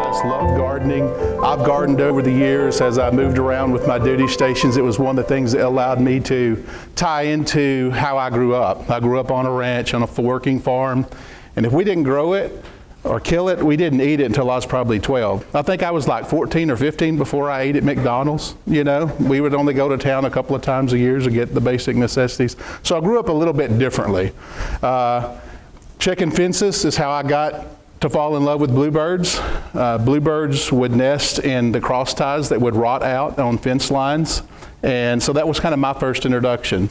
just love gardening. I've gardened over the years as I moved around with my duty stations. It was one of the things that allowed me to tie into how I grew up. I grew up on a ranch, on a working farm, and if we didn't grow it or kill it, we didn't eat it until I was probably 12. I think I was like 14 or 15 before I ate at McDonald's. You know, we would only go to town a couple of times a year to get the basic necessities. So I grew up a little bit differently. Checking fences is how I got to fall in love with bluebirds. Bluebirds would nest in the cross ties that would rot out on fence lines. And so that was kind of my first introduction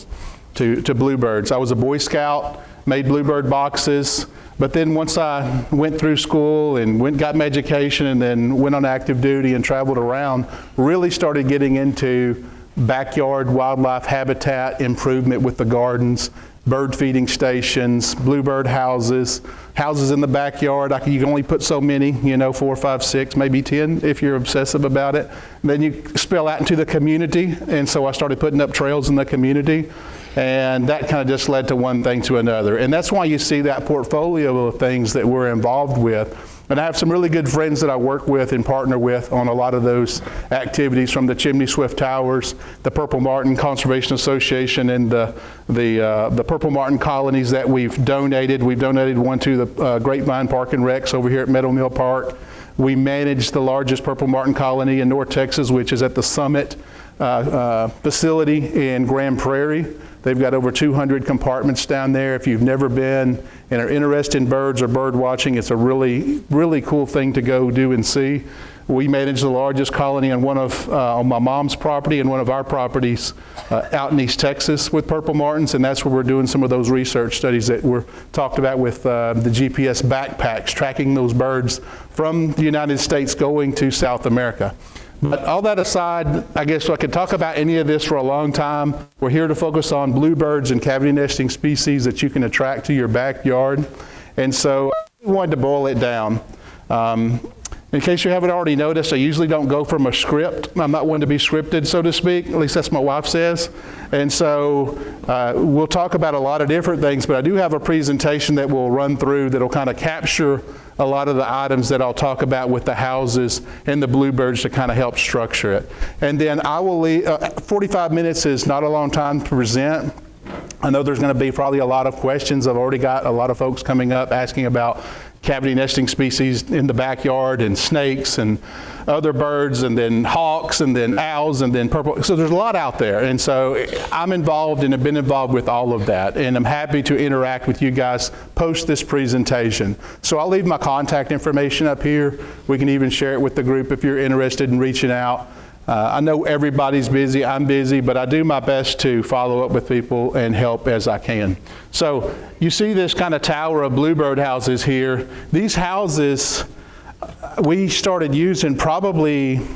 to bluebirds. I was a Boy Scout, made bluebird boxes. But then once I went through school and got my education and then went on active duty and traveled around, really started getting into backyard wildlife habitat improvement with the gardens, bird feeding stations, bluebird houses in the backyard. You can only put so many, 4, 5, 6, maybe 10 if you're obsessive about it. And then you spill out into the community, and so I started putting up trails in the community. And that kind of just led to one thing to another. And that's why you see that portfolio of things that we're involved with. And I have some really good friends that I work with and partner with on a lot of those activities, from the Chimney Swift Towers, the Purple Martin Conservation Association, and the Purple Martin colonies that we've donated. We've donated one to the Grapevine Park and Recs over here at Meadow Mill Park. We manage the largest Purple Martin colony in North Texas, which is at the Summit facility in Grand Prairie. They've got over 200 compartments down there. If you've never been and are interested in birds or bird watching, it's a really, really cool thing to go do and see. We manage the largest colony on on my mom's property and one of our properties out in East Texas with Purple Martins, and that's where we're doing some of those research studies that were talked about with the GPS backpacks, tracking those birds from the United States going to South America. But all that aside, I guess I could talk about any of this for a long time. We're here to focus on bluebirds and cavity nesting species that you can attract to your backyard. And so I wanted to boil it down. In case you haven't already noticed, I usually don't go from a script. I'm not one to be scripted, so to speak. At least that's what my wife says. And so we'll talk about a lot of different things, but I do have a presentation that we'll run through that'll kind of capture a lot of the items that I'll talk about with the houses and the bluebirds to kind of help structure it. And then I will leave, 45 minutes is not a long time to present. I know there's going to be probably a lot of questions. I've already got a lot of folks coming up asking about cavity nesting species in the backyard, and snakes and other birds, and then hawks, and then owls, and then purple. So there's a lot out there. And so I'm involved and have been involved with all of that. And I'm happy to interact with you guys post this presentation. So I'll leave my contact information up here. We can even share it with the group if you're interested in reaching out. I know everybody's busy, I'm busy, but I do my best to follow up with people and help as I can. So you see this kind of tower of bluebird houses here. These houses we started using probably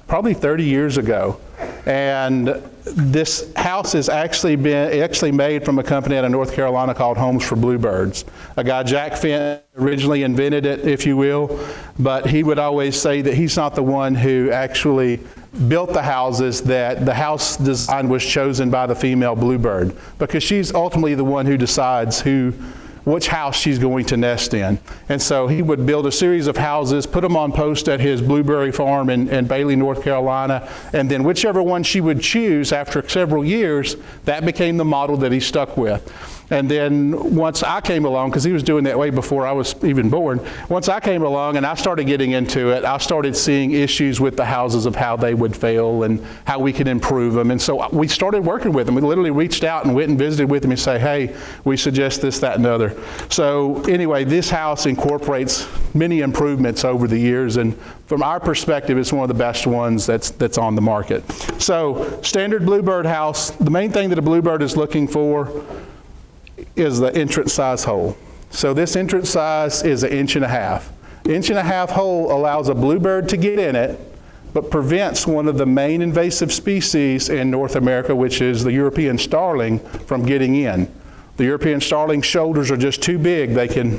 30 years ago. And this house is actually made from a company out of North Carolina called Homes for Bluebirds. A guy, Jack Finn, originally invented it, if you will, but he would always say that he's not the one who actually built the houses, that the house design was chosen by the female bluebird, because she's ultimately the one who decides which house she's going to nest in. And so he would build a series of houses, put them on post at his blueberry farm in Bailey, North Carolina, and then whichever one she would choose after several years, that became the model that he stuck with. And then once I came along, because he was doing that way before I was even born, once I came along and I started getting into it, I started seeing issues with the houses of how they would fail and how we could improve them. And so we started working with them. We literally reached out and went and visited with them and say, hey, we suggest this, that, and the other. So anyway, this house incorporates many improvements over the years, and from our perspective, it's one of the best ones that's on the market. So standard bluebird house, the main thing that a bluebird is looking for is the entrance size hole. So this entrance size is 1.5 inches. 1.5 inch hole allows a bluebird to get in it, but prevents one of the main invasive species in North America, which is the European starling, from getting in. The European starling shoulders are just too big. They can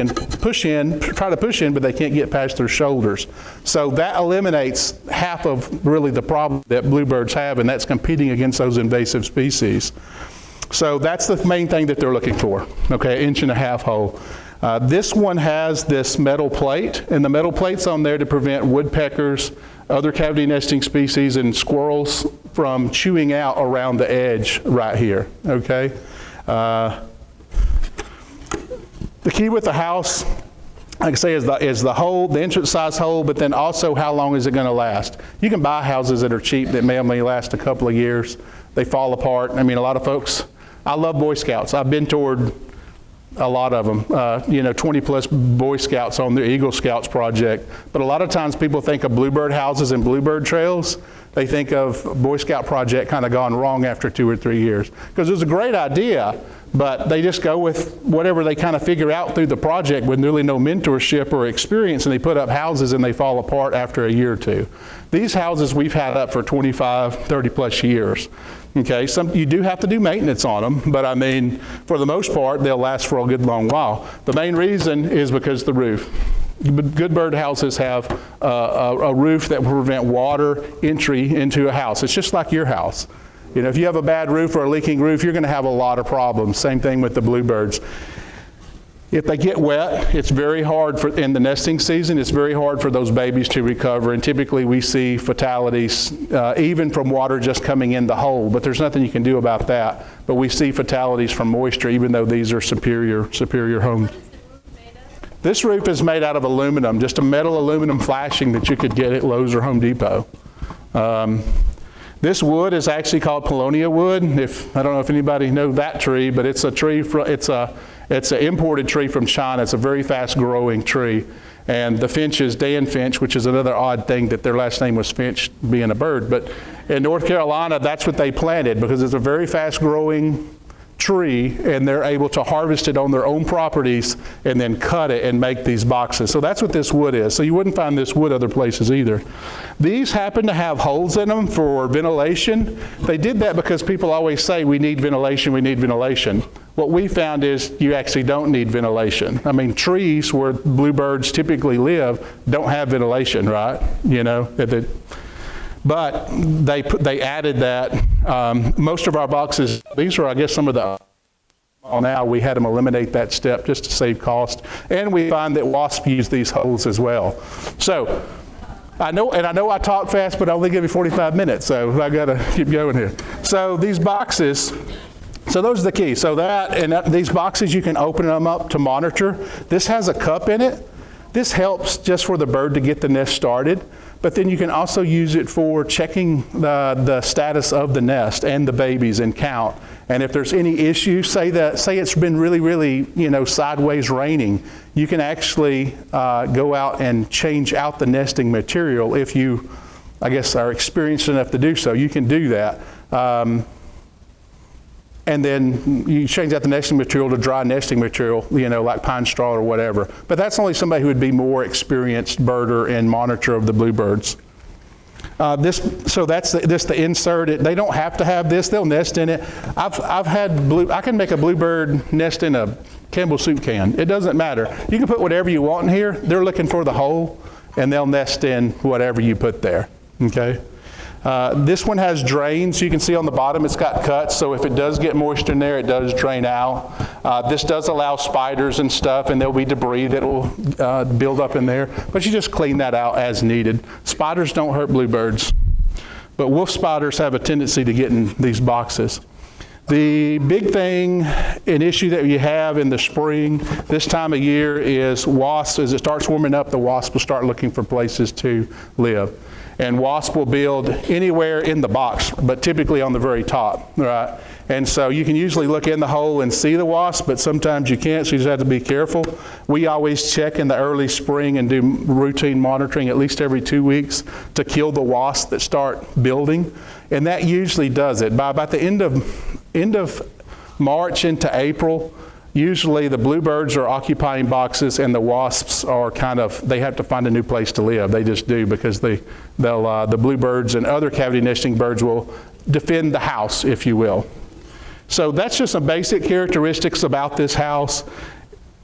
push in, try to push in, but they can't get past their shoulders. So that eliminates half of really the problem that bluebirds have, and that's competing against those invasive species. So that's the main thing that they're looking for, okay, 1.5 inch hole. This one has this metal plate, and the metal plate's on there to prevent woodpeckers, other cavity nesting species, and squirrels from chewing out around the edge right here, okay? The key with the house, like I say, is the hole, the entrance size hole, but then also how long is it going to last? You can buy houses that are cheap that may only last a couple of years. They fall apart. I mean, a lot of folks, I love Boy Scouts. I've been toward a lot of them, 20 plus Boy Scouts on the Eagle Scouts project. But a lot of times people think of Bluebird houses and Bluebird trails. They think of Boy Scout project kind of gone wrong after 2 or 3 years. Because it was a great idea, but they just go with whatever they kind of figure out through the project with really no mentorship or experience, and they put up houses and they fall apart after a year or two. These houses we've had up for 25, 30 plus years. Okay, you do have to do maintenance on them, but I mean, for the most part, they'll last for a good long while. The main reason is because of the roof. Good bird houses have a roof that will prevent water entry into a house. It's just like your house. You know, if you have a bad roof or a leaking roof, you're going to have a lot of problems. Same thing with the bluebirds. If they get wet, it's very hard in the nesting season, it's very hard for those babies to recover, and typically we see fatalities even from water just coming in the hole, but there's nothing you can do about that. But we see fatalities from moisture, even though these are superior homes. This roof is made out of aluminum, just a metal aluminum flashing that you could get at Lowe's or Home Depot. This wood is actually called Paulownia wood. I don't know if anybody knows that tree, but it's a tree it's an imported tree from China. It's a very fast growing tree. And the finches, Dan Finch, which is another odd thing that their last name was Finch, being a bird. But in North Carolina, that's what they planted because it's a very fast growing tree, and they're able to harvest it on their own properties and then cut it and make these boxes. So that's what this wood is. So you wouldn't find this wood other places either. These happen to have holes in them for ventilation. They did that because people always say we need ventilation, we need ventilation. What we found is you actually don't need ventilation. I mean, trees where bluebirds typically live don't have ventilation, right? You know, but they added that. Most of our boxes, these are, I guess, some of the, now we had them eliminate that step just to save cost. And we find that wasps use these holes as well. So, I know I talk fast, but I only give you 45 minutes, so I gotta keep going here. So these boxes, so those are the keys. So these boxes, you can open them up to monitor. This has a cup in it. This helps just for the bird to get the nest started. But then you can also use it for checking the status of the nest and the babies and count. And if there's any issues, say it's been really, really, sideways raining, you can actually go out and change out the nesting material if you, I guess, are experienced enough to do so. You can do that. And then you change out the nesting material to dry nesting material, like pine straw or whatever. But that's only somebody who would be more experienced birder and monitor of the bluebirds. So that's the insert. They don't have to have this. They'll nest in it. I can make a bluebird nest in a Campbell soup can. It doesn't matter. You can put whatever you want in here. They're looking for the hole, and they'll nest in whatever you put there. Okay. This one has drains. You can see on the bottom it's got cuts, so if it does get moisture in there, it does drain out. This does allow spiders and stuff, and there'll be debris that will build up in there, but you just clean that out as needed. Spiders don't hurt bluebirds, but wolf spiders have a tendency to get in these boxes. The big thing, an issue that you have in the spring, this time of year, is wasps. As it starts warming up, the wasps will start looking for places to live. And wasps will build anywhere in the box, but typically on the very top, right? And so you can usually look in the hole and see the wasp, but sometimes you can't, so you just have to be careful. We always check in the early spring and do routine monitoring at least every 2 weeks to kill the wasps that start building. And that usually does it. By about the end of March into April, usually the bluebirds are occupying boxes and the wasps are they have to find a new place to live. They just do, because the bluebirds and other cavity nesting birds will defend the house, if you will. So that's just some basic characteristics about this house.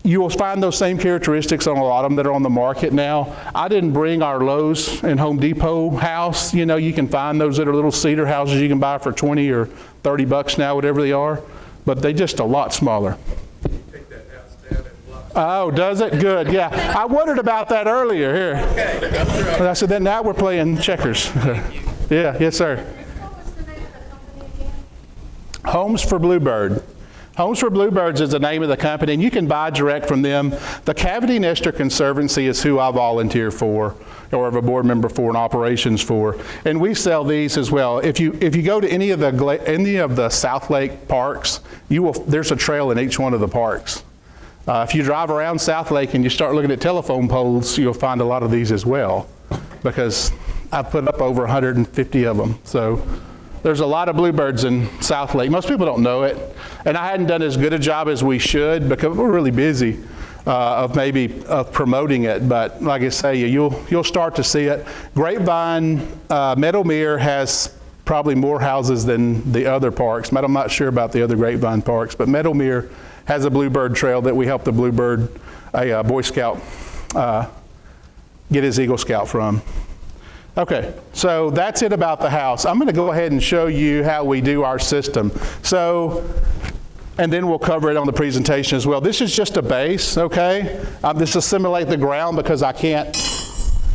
You will find those same characteristics on a lot of them that are on the market now. I didn't bring our Lowe's and Home Depot house. You can find those that are little cedar houses you can buy for 20 or 30 bucks now, whatever they are, but they're just a lot smaller. Take that house down and block Oh, does it? Good, yeah. I wondered about that earlier here. Okay. I said, then now we're playing checkers. Yeah, yes, sir. What was the name of the company again? Homes for Bluebird. Homes for Bluebirds is the name of the company, and you can buy direct from them. The Cavity Nester Conservancy is who I volunteer for, or have a board member for and operations for. And we sell these as well. If you go to any of the South Lake parks, there's a trail in each one of the parks. If you drive around South Lake and you start looking at telephone poles, you'll find a lot of these as well, because I've put up over 150 of them. So there's a lot of bluebirds in South Lake. Most people don't know it, and I hadn't done as good a job as we should because we're really busy of promoting it. But like I say, you'll start to see it. Grapevine, Meadowmere has probably more houses than the other parks. I'm not sure about the other Grapevine parks, but Meadowmere has a bluebird trail that we helped a bluebird, a Boy Scout, get his Eagle Scout from. Okay, so that's it about the house. I'm going to go ahead and show you how we do our system. So, and then we'll cover it on the presentation as well. This is just a base, okay? This will simulate the ground because I can't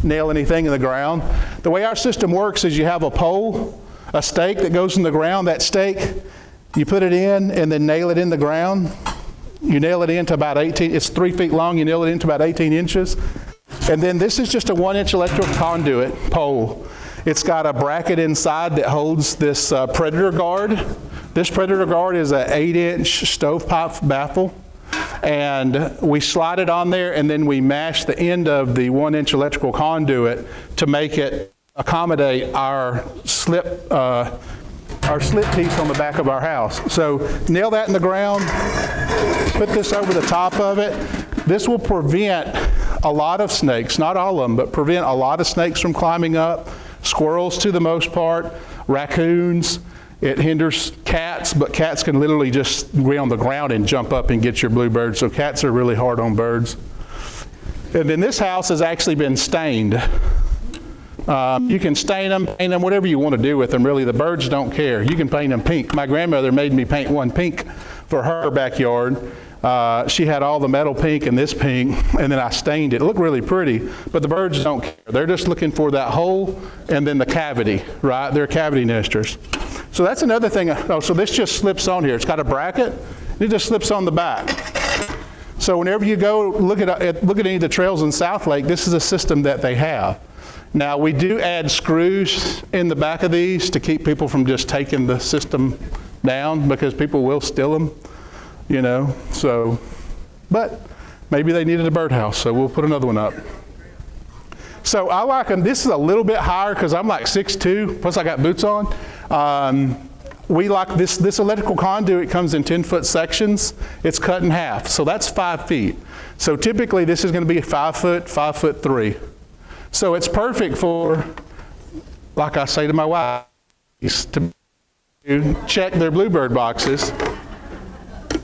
nail anything in the ground. The way our system works is you have a pole, a stake that goes in the ground. That stake, you put it in and then nail it in the ground. You nail it into about 18, it's 3 feet long, you nail it into about 18 inches. And then this is just a 1-inch electrical conduit pole. It's got a bracket inside that holds this predator guard. This predator guard is an 8-inch stovepipe baffle. And we slide it on there, and then we mash the end of the 1-inch electrical conduit to make it accommodate our slip piece on the back of our house. So nail that in the ground, put this over the top of it. This will prevent a lot of snakes, not all of them, but prevent a lot of snakes from climbing up, squirrels to the most part, raccoons. It hinders cats, but cats can literally just be on the ground and jump up and get your bluebirds, so cats are really hard on birds. And then this house has actually been stained. You can stain them, paint them, whatever you want to do with them, really. The birds don't care. You can paint them pink. My grandmother made me paint one pink for her backyard. She had all the metal pink and this pink, and then I stained it. It looked really pretty, but the birds don't care. They're just looking for that hole and then the cavity, right? They're cavity nesters. So that's another thing. Oh, so this just slips on here. It's got a bracket. It just slips on the back. So whenever you go look at any of the trails in South Lake, this is a system that they have. Now, we do add screws in the back of these to keep people from just taking the system down, because people will steal them, you know. So, but maybe they needed a birdhouse, so we'll put another one up. So I like them. This is a little bit higher because I'm like 6'2", plus I got boots on. We like this electrical conduit comes in 10-foot sections. It's cut in half, so that's 5 feet. So typically this is going to be 5 foot, 5'3". So it's perfect for, like I say to my wife, to check their bluebird boxes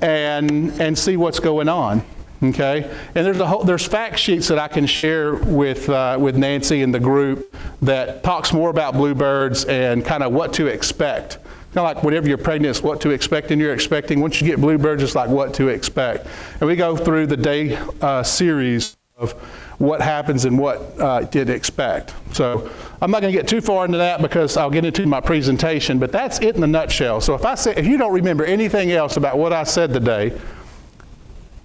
and see what's going on. Okay, and there's fact sheets that I can share with Nancy and the group that talks more about bluebirds and kind of what to expect. Kind of like whenever you're pregnant, it's what to expect, and you're expecting. Once you get bluebirds, it's like what to expect. And we go through the day series of what happens and what to expect. So I'm not going to get too far into that because I'll get into my presentation, but that's it in a nutshell. So if you don't remember anything else about what I said today,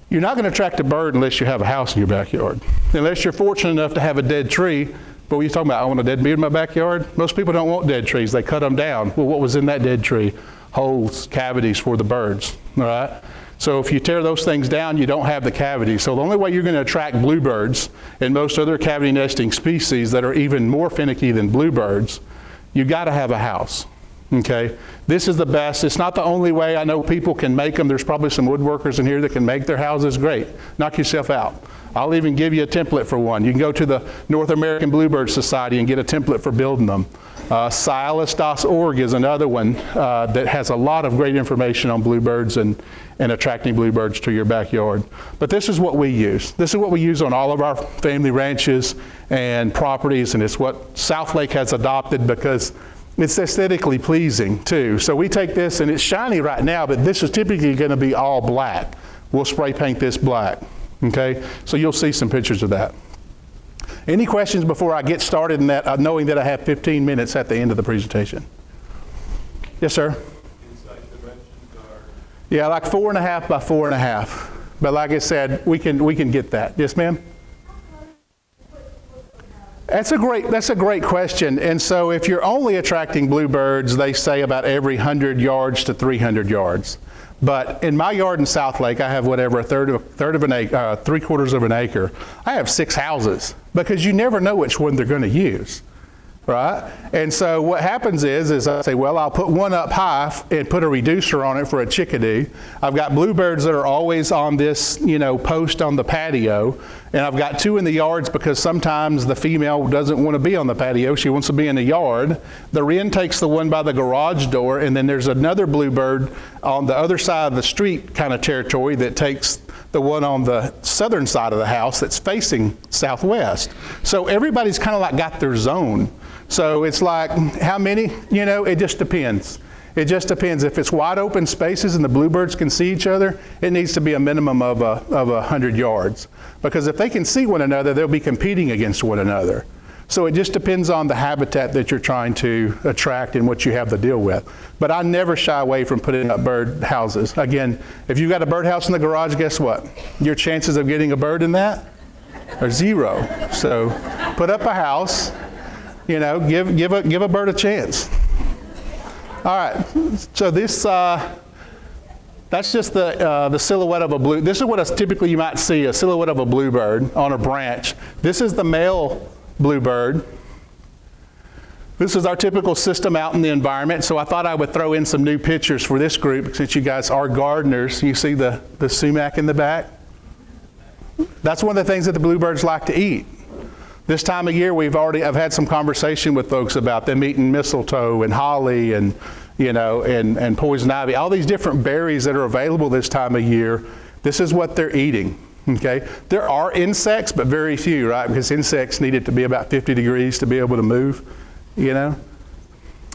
you're not going to attract a bird unless you have a house in your backyard. Unless you're fortunate enough to have a dead tree. But what are you talking about? I want a dead tree in my backyard? Most people don't want dead trees. They cut them down. Well, what was in that dead tree? Holes, cavities for the birds, all right? So if you tear those things down, you don't have the cavity. So the only way you're going to attract bluebirds and most other cavity nesting species that are even more finicky than bluebirds, you got to have a house. Okay, this is the best. It's not the only way. I know people can make them. There's probably some woodworkers in here that can make their houses great. Knock yourself out. I'll even give you a template for one. You can go to the North American Bluebird Society and get a template for building them. Silas.org is another one that has a lot of great information on bluebirds and attracting bluebirds to your backyard. But this is what we use. This is what we use on all of our family ranches and properties, and it's what South Lake has adopted because it's aesthetically pleasing too. So we take this, and it's shiny right now, but this is typically going to be all black. We'll spray paint this black, Okay, so you'll see some pictures of that. Any questions before I get started in that, knowing that I have 15 minutes at the end of the presentation? Yes, sir? Inside dimensions are? Yeah, like 4.5 by 4.5. But like I said, we can get that. Yes, ma'am? That's a great question. And so if you're only attracting bluebirds, they say about every 100 yards to 300 yards. But in my yard in South Lake, I have whatever, three-quarters of an acre. I have 6 houses because you never know which one they're going to use, right? And so what happens is I say, well, I'll put one up high and put a reducer on it for a chickadee. I've got bluebirds that are always on this, post on the patio, and I've got 2 in the yards because sometimes the female doesn't want to be on the patio. She wants to be in the yard. The wren takes the one by the garage door, and then there's another bluebird on the other side of the street kind of territory that takes the one on the southern side of the house that's facing southwest. So everybody's kind of like got their zone. So it's like, how many? It just depends. It just depends. If it's wide open spaces and the bluebirds can see each other, it needs to be a minimum of 100 yards. Because if they can see one another, they'll be competing against one another. So it just depends on the habitat that you're trying to attract and what you have to deal with. But I never shy away from putting up bird houses. Again, if you've got a birdhouse in the garage, guess what? Your chances of getting a bird in that are 0. So put up a house, give a bird a chance. All right, so this, that's just the silhouette of a blue. This is what typically you might see, a silhouette of a bluebird on a branch. This is the male bluebird. This is our typical system out in the environment, so I thought I would throw in some new pictures for this group since you guys are gardeners. You see the sumac in the back? That's one of the things that the bluebirds like to eat. This time of year, I've had some conversation with folks about them eating mistletoe and holly and poison ivy, all these different berries that are available this time of year. This is what they're eating. Okay, there are insects, but very few, right? Because insects need it to be about 50 degrees to be able to move,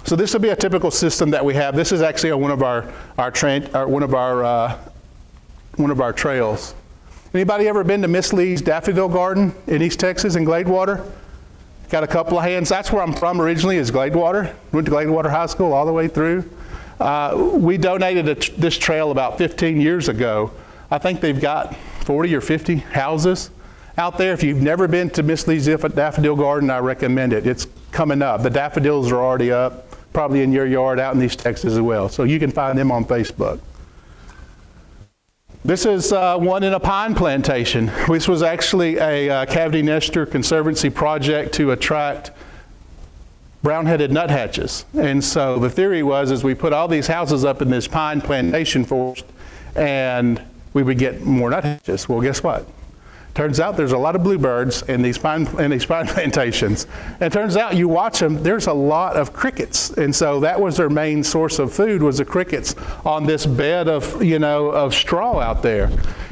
So this will be a typical system that we have. This is actually on one of our trails. Anybody ever been to Miss Lee's Daffodil Garden in East Texas in Gladewater? Got a couple of hands. That's where I'm from originally, is Gladewater. Went to Gladewater High School all the way through. We donated this trail about 15 years ago. I think they've got 40 or 50 houses out there. If you've never been to Miss Lee's Daffodil Garden, I recommend it. It's coming up. The daffodils are already up, probably in your yard out in East Texas as well. So you can find them on Facebook. This is one in a pine plantation. This was actually a cavity nester conservancy project to attract brown-headed nuthatches. And so the theory was we put all these houses up in this pine plantation forest and we would get more nuthatches. Well, guess what? Turns out there's a lot of bluebirds in these pine plantations. And it turns out you watch them, there's a lot of crickets. And so that was their main source of food, was the crickets on this bed of straw out there.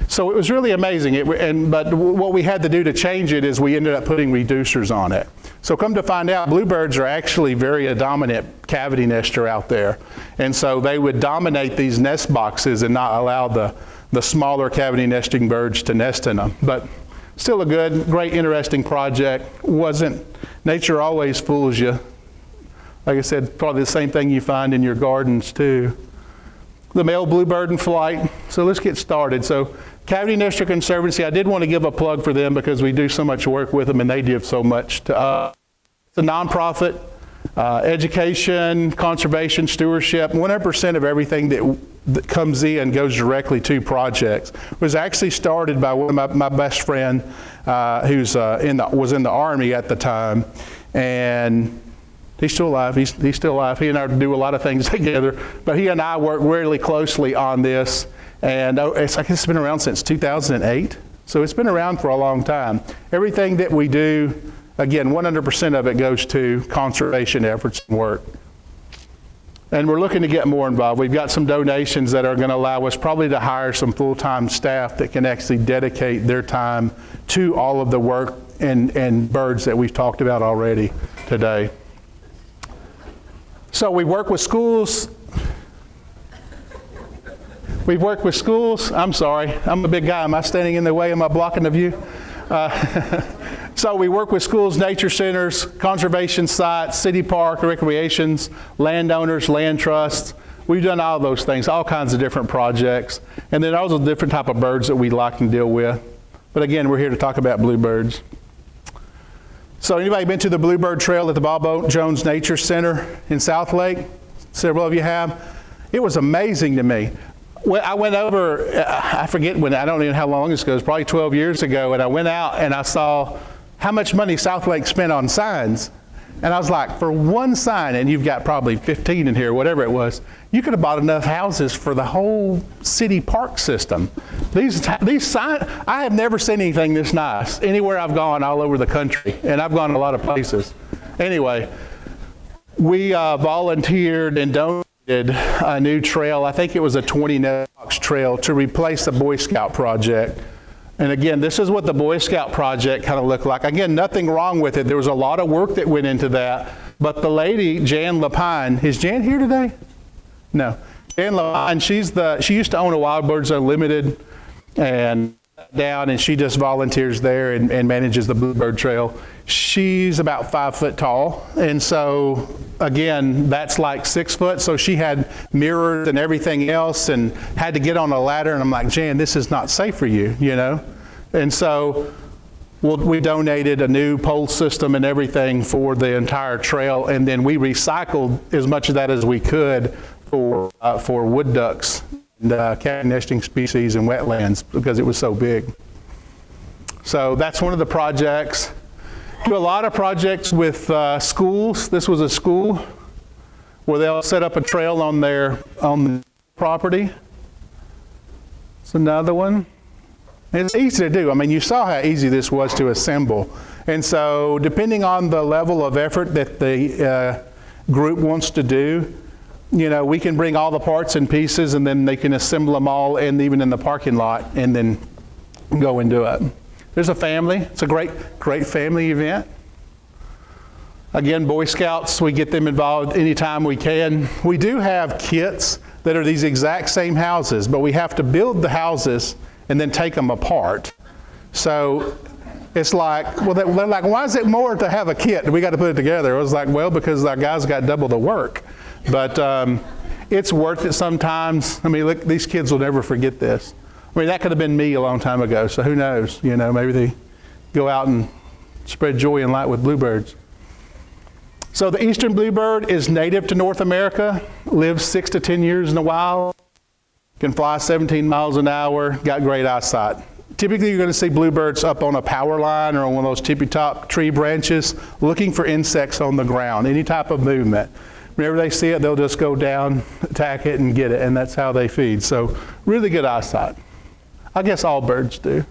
So it was really amazing. But what we had to do to change it is we ended up putting reducers on it. So come to find out, bluebirds are actually a dominant cavity nester out there. And so they would dominate these nest boxes and not allow the smaller cavity nesting birds to nest in them. But still a great, interesting project. Nature always fools you. Like I said, probably the same thing you find in your gardens too. The male bluebird in flight. So let's get started. So Cavity Nester Conservancy, I did want to give a plug for them because we do so much work with them and they give so much to us. It's a nonprofit, education, conservation, stewardship, 100% of everything that comes in goes directly to projects. It was actually started by one of my best friend who's was in the Army at the time, and he's still alive. He's still alive. He and I do a lot of things together, but he and I work really closely on this, and it's been around since 2008, so it's been around for a long time. Everything that we do, again, 100% of it goes to conservation efforts and work. And we're looking to get more involved. We've got some donations that are going to allow us probably to hire some full-time staff that can actually dedicate their time to all of the work and birds that we've talked about already today. So we work with schools. We've worked with schools. I'm sorry, I'm a big guy. Am I standing in the way? Am I blocking the view? So we work with schools, nature centers, conservation sites, city park, recreations, landowners, land trusts. We've done all those things, all kinds of different projects. And then also different type of birds that we like to deal with. But again, we're here to talk about bluebirds. So anybody been to the Bluebird Trail at the Bob Jones Nature Center in South Lake? Several of you have. It was amazing to me. Well, I went over, I forget when, I don't even know how long this goes, probably 12 years ago, and I went out and I saw how much money South Lake spent on signs. And I was like, for one sign, and you've got probably 15 in here, whatever it was, you could have bought enough houses for the whole city park system. These signs, I have never seen anything this nice anywhere I've gone all over the country, and I've gone a lot of places. Anyway, we volunteered and donated a new trail. I think it was a 20-box trail to replace the Boy Scout project. And again, this is what the Boy Scout project kind of looked like. Again, nothing wrong with it. There was a lot of work that went into that. But the lady, Jan Lapine, is Jan here today? No. Jan Lapine, she used to own a Wild Birds Unlimited and down, and she just volunteers there and manages the Bluebird Trail. She's about 5 foot tall, and so again, that's like 6 foot, so she had mirrors and everything else and had to get on a ladder, and I'm like, Jan, this is not safe for you, you know? And so we donated a new pole system and everything for the entire trail, and then we recycled as much of that as we could for wood ducks and cavity nesting species and wetlands because it was so big. So that's one of the projects. Do a lot of projects with schools. This was a school where they'll set up a trail on the property. It's another one. It's easy to do. I mean, you saw how easy this was to assemble. And so depending on the level of effort that the group wants to do, you know, we can bring all the parts and pieces and then they can assemble them all and even in the parking lot and then go and do it. There's a family. It's a great family event. Again, Boy Scouts, we get them involved anytime we can. We do have kits that are these exact same houses, but we have to build the houses and then take them apart. So it's like, well, they're like, why is it more to have a kit? We got to put it together. I was like, well, because our guys got double the work. But it's worth it sometimes. I mean, look, these kids will never forget this. I mean, that could have been me a long time ago, so who knows? You know, maybe they go out and spread joy and light with bluebirds. So the eastern bluebird is native to North America, lives 6 to 10 years in the wild, can fly 17 miles an hour, got great eyesight. Typically, you're going to see bluebirds up on a power line or on one of those tippy-top tree branches looking for insects on the ground, any type of movement. Whenever they see it, they'll just go down, attack it, and get it, and that's how they feed. So really good eyesight. I guess all birds do.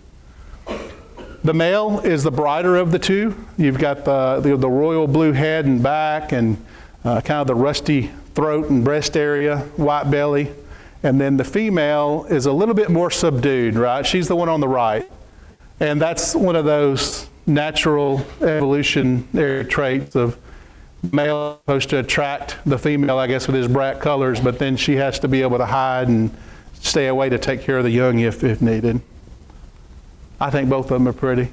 The male is the brighter of the two. You've got the royal blue head and back and kind of the rusty throat and breast area, white belly. And then the female is a little bit more subdued, right? She's the one on the right. And that's one of those natural evolutionary traits of male supposed to attract the female, I guess, with his bright colors, but then she has to be able to hide and stay away to take care of the young if needed. I think both of them are pretty.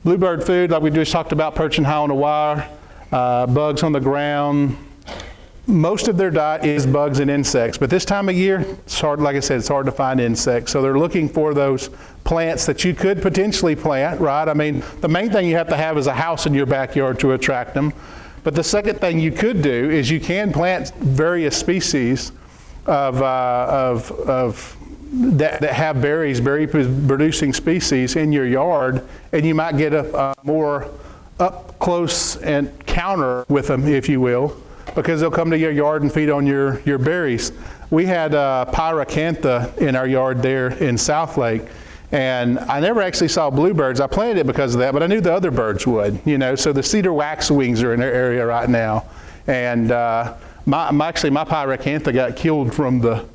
Bluebird food, like we just talked about, perching high on a wire, bugs on the ground. Most of their diet is bugs and insects, but this time of year, it's hard, like I said, it's hard to find insects. So they're looking for those plants that you could potentially plant, right? I mean, the main thing you have to have is a house in your backyard to attract them. But the second thing you could do is you can plant various species that have berries, berry-producing species in your yard, and you might get a more up close encounter with them, if you will, because they'll come to your yard and feed on your berries. We had pyracantha in our yard there in South Lake, and I never actually saw bluebirds. I planted it because of that, but I knew the other birds would, you know. So the cedar waxwings are in our area right now, and my pyracantha got killed from the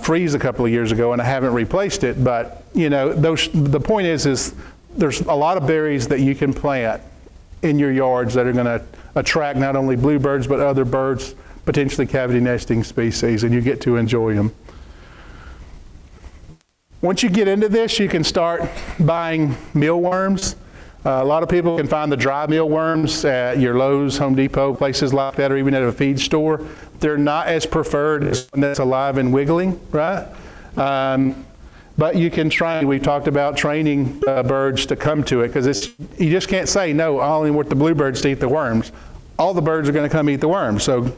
freeze a couple of years ago, and I haven't replaced it. But you know, the point is there's a lot of berries that you can plant in your yards that are going to attract not only bluebirds but other birds, potentially cavity nesting species, and you get to enjoy them. Once you get into this, you can start buying mealworms. A lot of people can find the dry mealworms at your Lowe's, Home Depot, places like that, or even at a feed store. They're not as preferred as one that's alive and wiggling, right? But you can train. We've talked about training birds to come to it, because you just can't say, no, I only want the bluebirds to eat the worms. All the birds are going to come eat the worms. So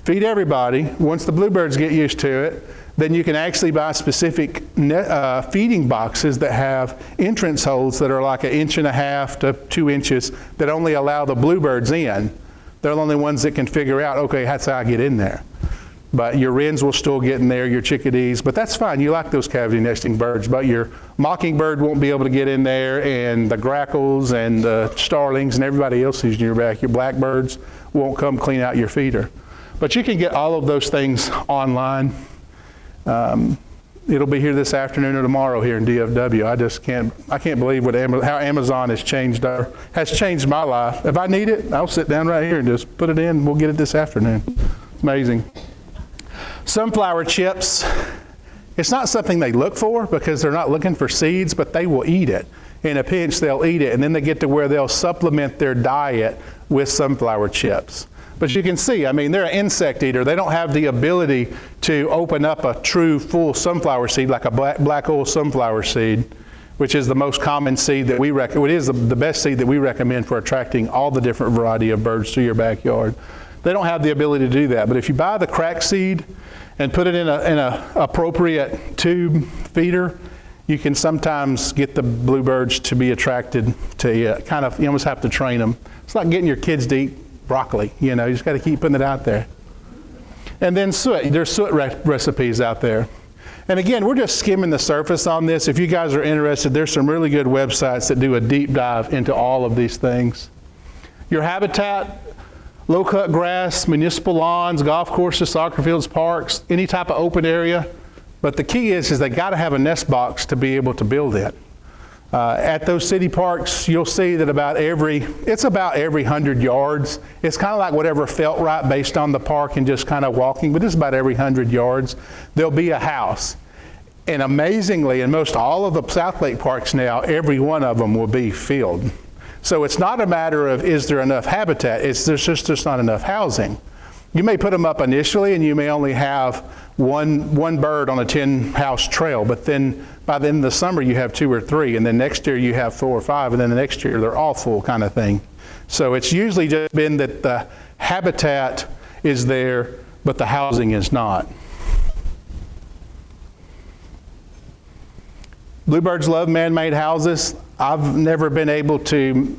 feed everybody. Once the bluebirds get used to it, then you can actually buy specific feeding boxes that have entrance holes that are like 1.5 to 2 inches that only allow the bluebirds in. They're the only ones that can figure out, okay, that's how I get in there. But your wrens will still get in there, your chickadees, but that's fine. You like those cavity nesting birds, but your mockingbird won't be able to get in there, and the grackles and the starlings and everybody else who's in your back, your blackbirds, won't come clean out your feeder. But you can get all of those things online. It'll be here this afternoon or tomorrow here in DFW. I can't believe how Amazon has changed my life. If I need it, I'll sit down right here and just put it in. We'll get it this afternoon. It's amazing. Sunflower chips, it's not something they look for because they're not looking for seeds, but they will eat it. In a pinch, they'll eat it, and then they get to where they'll supplement their diet with sunflower chips. But you can see, I mean, they're an insect eater. They don't have the ability to open up a true full sunflower seed like a black oil sunflower seed, which is the most common seed that we recommend. It is the best seed that we recommend for attracting all the different variety of birds to your backyard. They don't have the ability to do that. But if you buy the crack seed and put it in a appropriate tube feeder, you can sometimes get the bluebirds to be attracted to it. You almost have to train them. It's like getting your kids to eat broccoli, you just got to keep putting it out there. And then soot, there's soot recipes out there. And again, we're just skimming the surface on this. If you guys are interested, there's some really good websites that do a deep dive into all of these things. Your habitat, low-cut grass, municipal lawns, golf courses, soccer fields, parks, any type of open area. But the key is they got to have a nest box to be able to build it. At those city parks, you'll see that it's about every 100 yards. It's kind of like whatever felt right based on the park and just kind of walking, but it's about every 100 yards. There'll be a house. And amazingly, in most all of the South Lake parks now, every one of them will be filled. So it's not a matter of is there enough habitat, there's just not enough housing. You may put them up initially and you may only have one bird on a 10-house trail, but then by the end of the summer you have 2 or 3, and then next year you have 4 or 5, and then the next year they're all full kind of thing. So it's usually just been that the habitat is there, but the housing is not. Bluebirds love man-made houses. I've never been able to,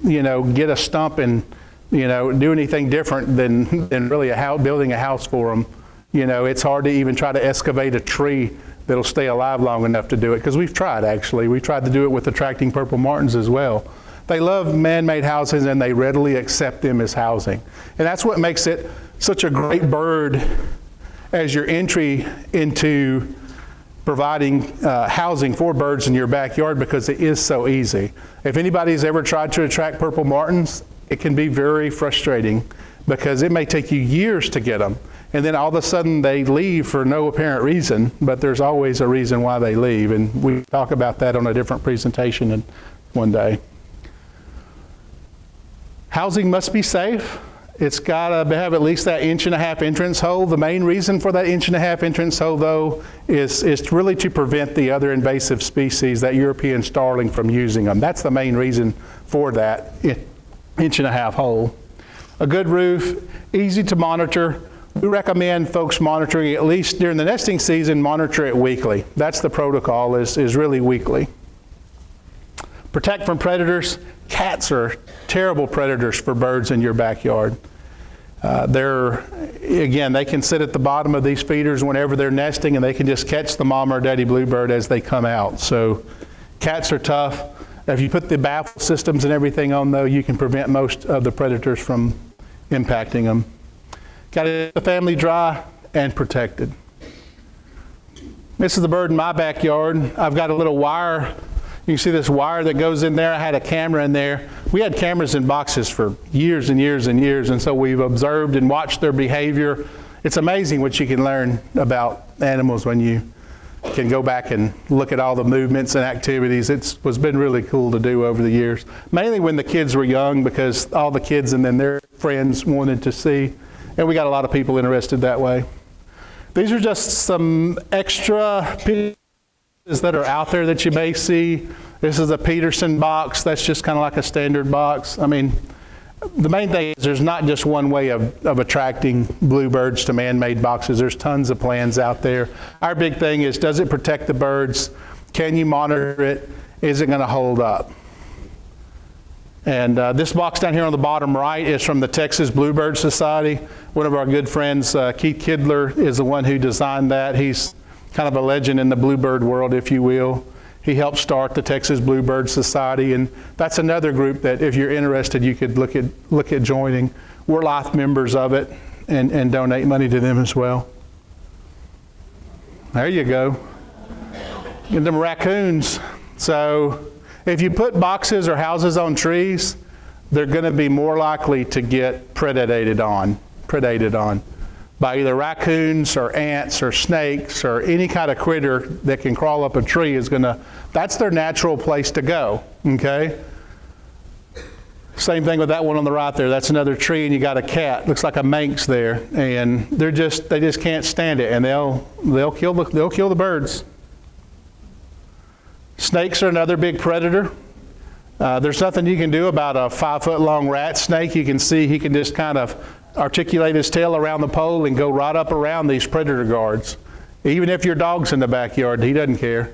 get a stump and, do anything different than really building a house for them. It's hard to even try to excavate a tree that'll stay alive long enough to do it, because we've tried, actually. We tried to do it with attracting purple martins as well. They love man-made houses, and they readily accept them as housing. And that's what makes it such a great bird as your entry into providing housing for birds in your backyard, because it is so easy. If anybody's ever tried to attract purple martins, it can be very frustrating because it may take you years to get them. And then all of a sudden they leave for no apparent reason, but there's always a reason why they leave. And we talk about that on a different presentation one day. Housing must be safe. It's got to have at least that 1.5-inch entrance hole. The main reason for that 1.5-inch entrance hole, though, is really to prevent the other invasive species, that European starling, from using them. That's the main reason for that 1.5-inch hole. A good roof, easy to monitor. We recommend folks monitoring, at least during the nesting season, monitor it weekly. That's the protocol, is really weekly. Protect from predators. Cats are terrible predators for birds in your backyard. They can sit at the bottom of these feeders whenever they're nesting, and they can just catch the mama or daddy bluebird as they come out. So cats are tough. If you put the baffle systems and everything on, though, you can prevent most of the predators from impacting them. Got to keep the family dry and protected. This is the bird in my backyard. I've got a little wire. You can see this wire that goes in there. I had a camera in there. We had cameras in boxes for years and years and years, and so we've observed and watched their behavior. It's amazing what you can learn about animals when you can go back and look at all the movements and activities. It's been really cool to do over the years, mainly when the kids were young, because all the kids and then their friends wanted to see, and we got a lot of people interested that way. These are just some extra pieces that are out there that you may see. This is a Peterson box. That's just kind of like a standard box. I mean, the main thing is there's not just one way of attracting bluebirds to man-made boxes. There's tons of plans out there. Our big thing is, does it protect the birds? Can you monitor it? Is it going to hold up? And this box down here on the bottom right is from the Texas Bluebird Society. One of our good friends, Keith Kidler, is the one who designed that. He's kind of a legend in the bluebird world, if you will. He helped start the Texas Bluebird Society, and that's another group that if you're interested, you could look at joining. We're life members of it and donate money to them as well. There you go. And them raccoons. So if you put boxes or houses on trees, they're going to be more likely to get predated on by either raccoons or ants or snakes or any kind of critter that can crawl up a tree. That's their natural place to go, okay? Same thing with that one on the right there. That's another tree, and you got a cat. Looks like a Manx there, and they just can't stand it, and they'll kill the birds. Snakes are another big predator. There's nothing you can do about a 5-foot-long rat snake. You can see he can just kind of articulate his tail around the pole and go right up around these predator guards. Even if your dog's in the backyard, he doesn't care.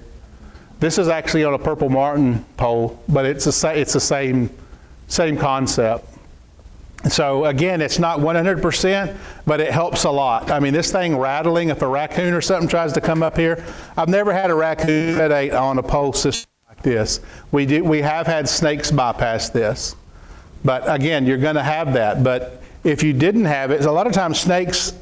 This is actually on a purple martin pole, but it's the same concept. So again, it's not 100%, but it helps a lot. I mean, this thing rattling, if a raccoon or something tries to come up here, I've never had a raccoon predate on a pole system like this. We have had snakes bypass this, but again, you're going to have that. But if you didn't have it, a lot of times snakes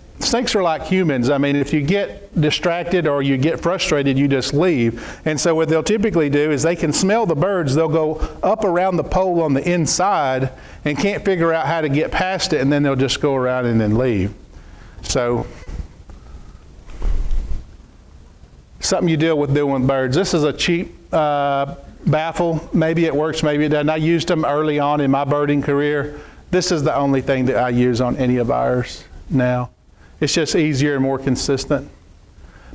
are like humans. I mean, if you get distracted or you get frustrated, you just leave. And so what they'll typically do is they can smell the birds. They'll go up around the pole on the inside and can't figure out how to get past it, and then they'll just go around and then leave. So something you deal with doing with birds. This is a cheap baffle. Maybe it works, maybe it doesn't. I used them early on in my birding career. This is the only thing that I use on any of ours now. It's just easier and more consistent.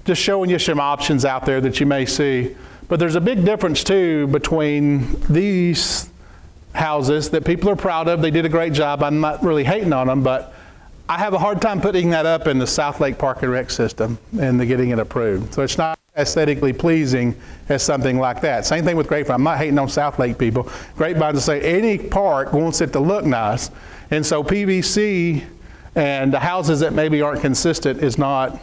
Just showing you some options out there that you may see. But there's a big difference too between these houses that people are proud of. They did a great job. I'm not really hating on them, but I have a hard time putting that up in the South Lake Park and Rec system and getting it approved. So it's not aesthetically pleasing as something like that. Same thing with Grapevine. I'm not hating on South Lake people. Grapevine to say any park wants it to look nice. And so PVC and the houses that maybe aren't consistent is not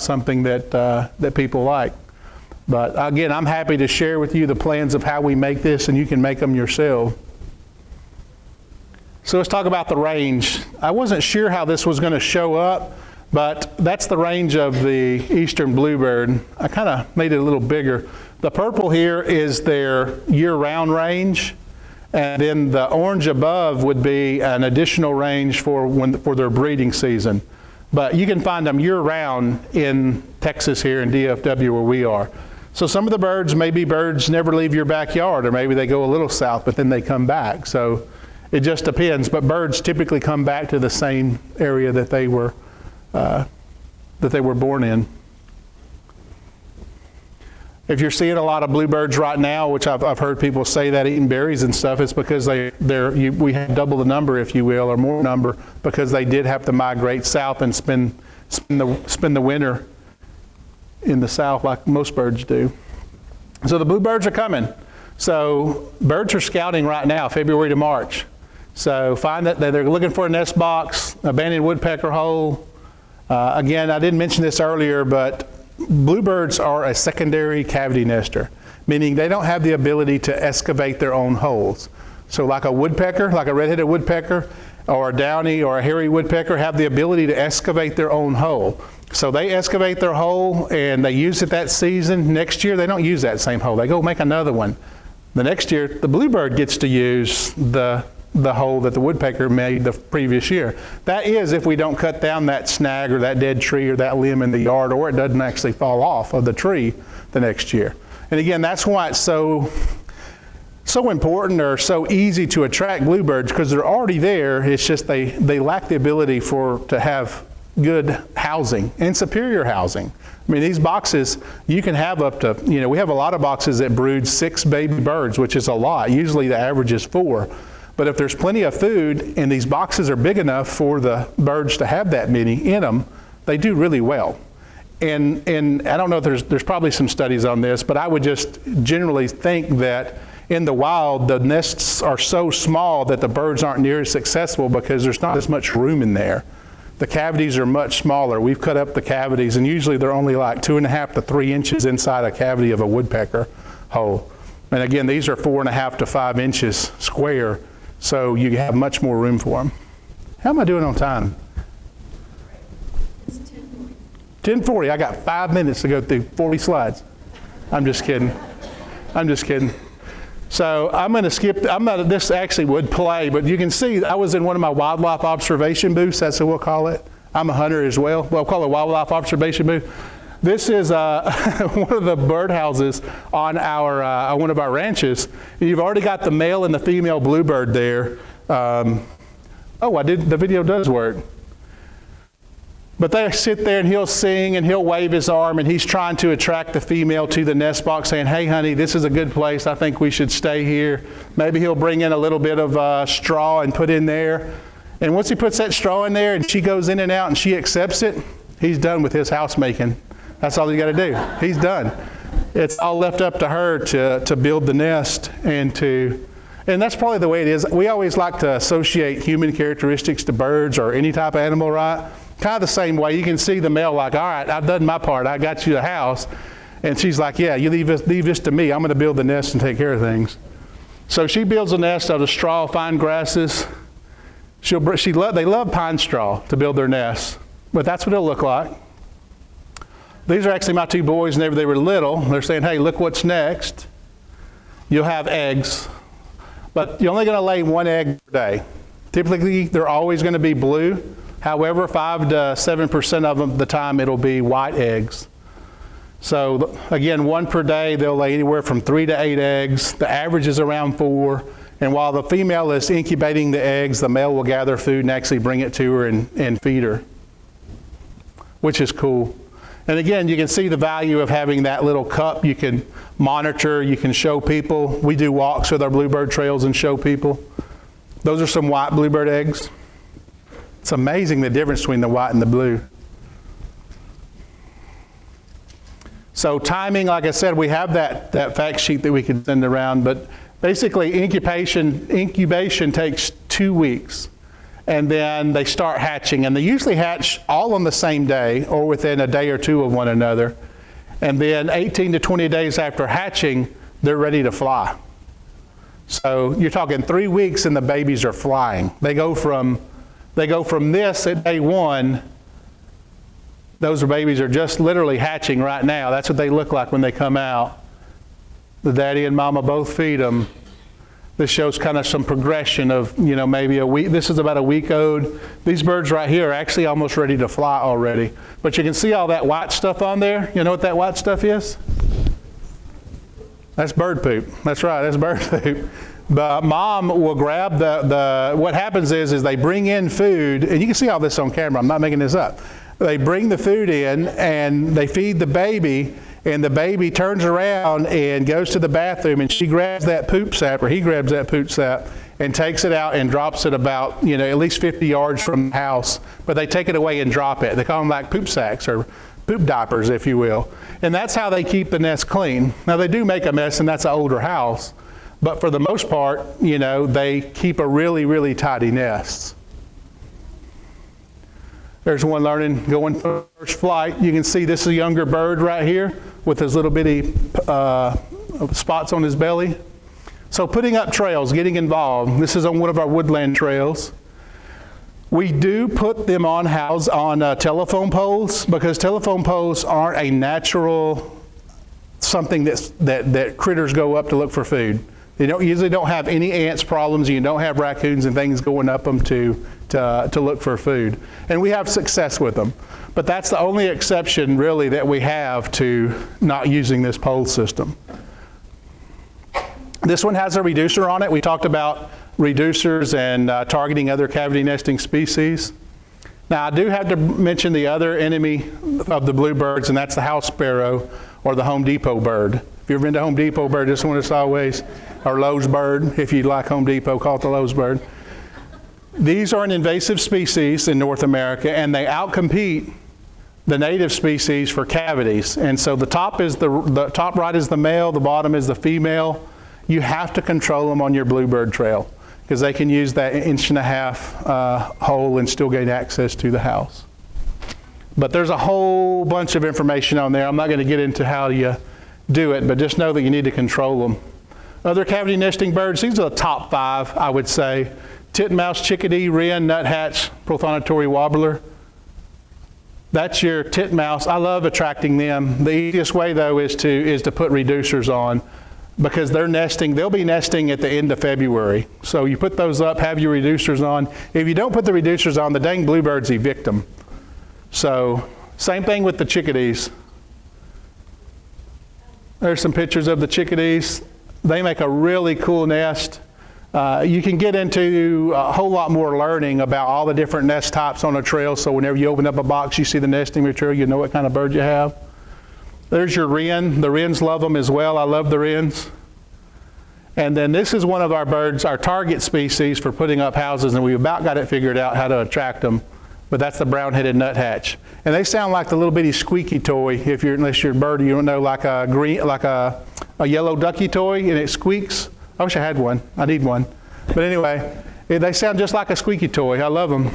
something that people like. But again, I'm happy to share with you the plans of how we make this, and you can make them yourself. So let's talk about the range. I wasn't sure how this was going to show up, but that's the range of the eastern bluebird. I kind of made it a little bigger. The purple here is their year-round range, and then the orange above would be an additional range for their breeding season. But you can find them year-round in Texas here in DFW where we are. So some of the birds, maybe birds never leave your backyard, or maybe they go a little south, but then they come back. So it just depends. But birds typically come back to the same area that they were born in. If you're seeing a lot of bluebirds right now, which I've heard people say that eating berries and stuff, it's because we have double the number, if you will, or more number, because they did have to migrate south and spend the winter in the south like most birds do. So the bluebirds are coming. So birds are scouting right now, February to March. So find that they're looking for a nest box, abandoned woodpecker hole. Again, I didn't mention this earlier, but bluebirds are a secondary cavity nester, meaning they don't have the ability to excavate their own holes. So like a woodpecker, like a red-headed woodpecker, or a downy or a hairy woodpecker have the ability to excavate their own hole. So they excavate their hole and they use it that season. Next year, they don't use that same hole. They go make another one. The next year, the bluebird gets to use the the hole that the woodpecker made the previous year. That is if we don't cut down that snag or that dead tree or that limb in the yard, or it doesn't actually fall off of the tree the next year. And again, that's why it's so important or so easy to attract bluebirds, because they're already there. It's just they lack the ability to have good housing and superior housing. I mean, these boxes, you can have up to, we have a lot of boxes that brood 6 baby birds, which is a lot. Usually the average is 4. But if there's plenty of food and these boxes are big enough for the birds to have that many in them, they do really well. And I don't know if there's probably some studies on this, but I would just generally think that in the wild, the nests are so small that the birds aren't near as successful because there's not as much room in there. The cavities are much smaller. We've cut up the cavities, and usually they're only like 2.5 to 3 inches inside a cavity of a woodpecker hole. And again, these are 4.5 to 5 inches square, so you have much more room for them. How am I doing on time? It's 10:40. 10:40. I got 5 minutes to go through 40 slides. I'm just kidding. So I'm going to skip, this actually would play, but you can see I was in one of my wildlife observation booths, that's what we'll call it. I'm a hunter as well. We'll call it a wildlife observation booth. This is one of the birdhouses on one of our ranches. You've already got the male and the female bluebird there. The video does work. But they sit there and he'll sing and he'll wave his arm, and he's trying to attract the female to the nest box, saying, "Hey honey, this is a good place. I think we should stay here." Maybe he'll bring in a little bit of straw and put in there. And once he puts that straw in there and she goes in and out and she accepts it, he's done with his house making. That's all you got to do. He's done. It's all left up to her to build the nest and that's probably the way it is. We always like to associate human characteristics to birds or any type of animal, right? Kind of the same way. You can see the male like, "All right, I've done my part. I got you the house." And she's like, "Yeah, you leave this to me. I'm going to build the nest and take care of things." So she builds a nest out of straw, fine grasses. They love pine straw to build their nests, but that's what it'll look like. These are actually my 2 boys, whenever they were little. They're saying, "Hey, look what's next. You'll have eggs, but you're only going to lay 1 egg per day." Typically, they're always going to be blue. However, 5 to 7% of the time it'll be white eggs. So again, 1 per day, they'll lay anywhere from 3 to 8 eggs. The average is around 4. And while the female is incubating the eggs, the male will gather food and actually bring it to her and feed her, which is cool. And again, you can see the value of having that little cup. You can monitor, you can show people. We do walks with our bluebird trails and show people. Those are some white bluebird eggs. It's amazing the difference between the white and the blue. So timing, like I said, we have that fact sheet that we can send around, but basically incubation takes 2 weeks, and then they start hatching, and they usually hatch all on the same day or within a day or 2 of one another. And then 18 to 20 days after hatching, they're ready to fly. So you're talking 3 weeks and the babies are flying. They go from this at day 1. Those babies are just literally hatching right now. That's what they look like when they come out. The daddy and mama both feed them. This shows kind of some progression of, maybe a week. This is about a week old. These birds right here are actually almost ready to fly already. But you can see all that white stuff on there. You know what that white stuff is? That's bird poop. That's right, that's bird poop. The mom will grab what happens is they bring in food, and you can see all this on camera, I'm not making this up. They bring the food in and they feed the baby, and the baby turns around and goes to the bathroom, and she grabs that poop sap, or he grabs that poop sap, and takes it out and drops it about, at least 50 yards from the house. But they take it away and drop it. They call them like poop sacks or poop diapers, if you will. And that's how they keep the nest clean. Now they do make a mess, and that's an older house. But for the most part, they keep a really, really tidy nest. There's one going for first flight. You can see this is a younger bird right here with his little bitty spots on his belly. So putting up trails, getting involved. This is on one of our woodland trails. We do put them on telephone poles, because telephone poles aren't a natural something that critters go up to look for food. You usually don't have any ants problems. You don't have raccoons and things going up them to look for food. And we have success with them. But that's the only exception really that we have to not using this pole system. This one has a reducer on it. We talked about reducers and targeting other cavity nesting species. Now I do have to mention the other enemy of the bluebirds, and that's the house sparrow or the Home Depot bird. If you've ever been to Home Depot bird, this one is always, or Lowe's bird, if you like Home Depot, call it the Lowe's bird. These are an invasive species in North America, and they outcompete the native species for cavities. And so the top right is the male, the bottom is the female. You have to control them on your bluebird trail because they can use that 1.5 inch hole and still gain access to the house. But there's a whole bunch of information on there. I'm not going to get into how you do it, but just know that you need to control them. Other cavity nesting birds, these are the top 5, I would say. Titmouse, chickadee, wren, nuthatch, prothonotary warbler. That's your titmouse. I love attracting them. The easiest way though is to put reducers on, because they'll be nesting at the end of February. So you put those up, have your reducers on. If you don't put the reducers on, the dang bluebirds evict them. So same thing with the chickadees. There's some pictures of the chickadees. They make a really cool nest. You can get into a whole lot more learning about all the different nest types on a trail, so whenever you open up a box, you see the nesting material, you know what kind of bird you have. There's your wren. The wrens love them as well. I love the wrens. And then this is one of our birds, our target species for putting up houses, and we've about got it figured out how to attract them. But that's the brown-headed nuthatch. And they sound like the little bitty squeaky toy, unless you're a bird, you don't know, like a yellow ducky toy, and it squeaks. I wish I had one. I need one. But anyway, they sound just like a squeaky toy. I love them.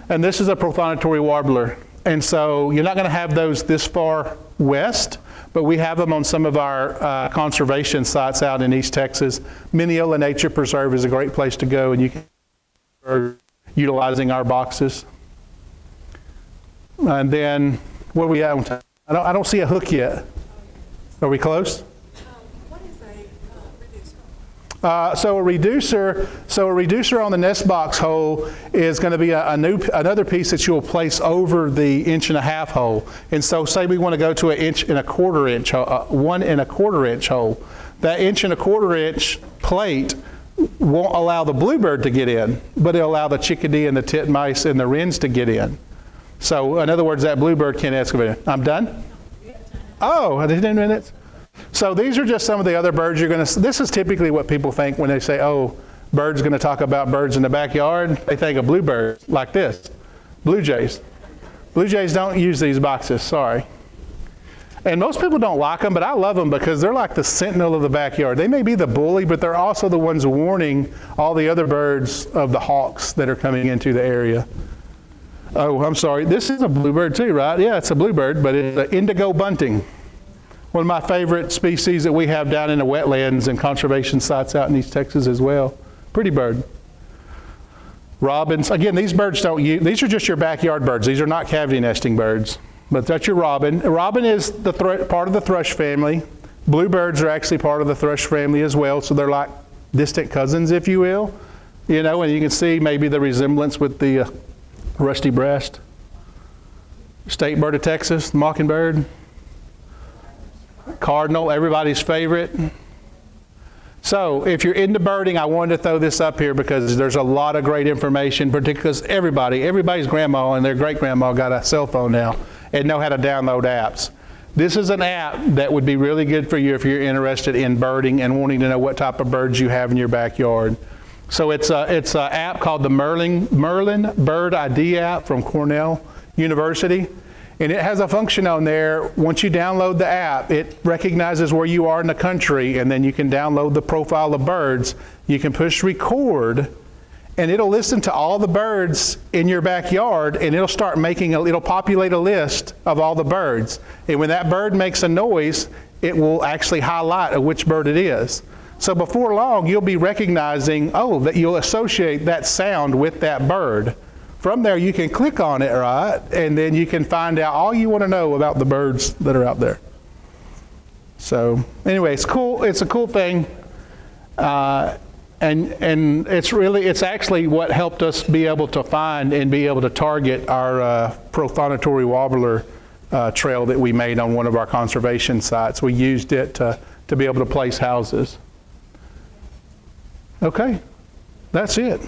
And this is a prothonotary warbler. And so you're not going to have those this far west, but we have them on some of our conservation sites out in East Texas. Mineola Nature Preserve is a great place to go, and you can utilizing our boxes. And then, what do we have? I don't see a hook yet. Are we close? What is a reducer? So a reducer on the nest box hole is going to be another piece that you'll place over the 1.5 inch hole. And so say we want to go to 1.25 inch, 1.25 inch hole. That 1.25 inch plate won't allow the bluebird to get in, but it'll allow the chickadee and the titmice and the wrens to get in. So in other words, that bluebird can't excavate it. I'm done? Oh, I did 10 minutes? So these are just some of the other birds you're going to see. This is typically what people think when they say, oh, bird's going to talk about birds in the backyard. They think of bluebirds like this, blue jays. Blue jays don't use these boxes, sorry. And most people don't like them, but I love them because they're like the sentinel of the backyard. They may be the bully, but they're also the ones warning all the other birds of the hawks that are coming into the area. Oh, I'm sorry. This is a bluebird too, right? Yeah, it's a bluebird, but it's an indigo bunting. One of my favorite species that we have down in the wetlands and conservation sites out in East Texas as well. Pretty bird. Robins. Again, these birds these are just your backyard birds. These are not cavity nesting birds. But that's your robin. Robin is the part of the thrush family. Bluebirds are actually part of the thrush family as well, so they're like distant cousins, if you will. You know, and you can see maybe the resemblance with the rusty breast. State bird of Texas, the mockingbird. Cardinal, everybody's favorite. So if you're into birding, I wanted to throw this up here because there's a lot of great information, particularly because everybody's grandma and their great-grandma got a cell phone now and know how to download apps. This is an app that would be really good for you if you're interested in birding and wanting to know what type of birds you have in your backyard. So it's an app called the Merlin Bird ID app from Cornell University. And it has a function on there. Once you download the app, it recognizes where you are in the country, and then you can download the profile of birds. You can push record, and it'll listen to all the birds in your backyard, and it'll start it'll populate a list of all the birds. And when that bird makes a noise, it will actually highlight which bird it is. So before long, you'll be recognizing, that you'll associate that sound with that bird. From there, you can click on it, right? And then you can find out all you want to know about the birds that are out there. So anyway, it's cool. It's a cool thing. And it's actually what helped us be able to find and be able to target our prothonotary warbler trail that we made on one of our conservation sites. We used it to be able to place houses. Okay, that's it.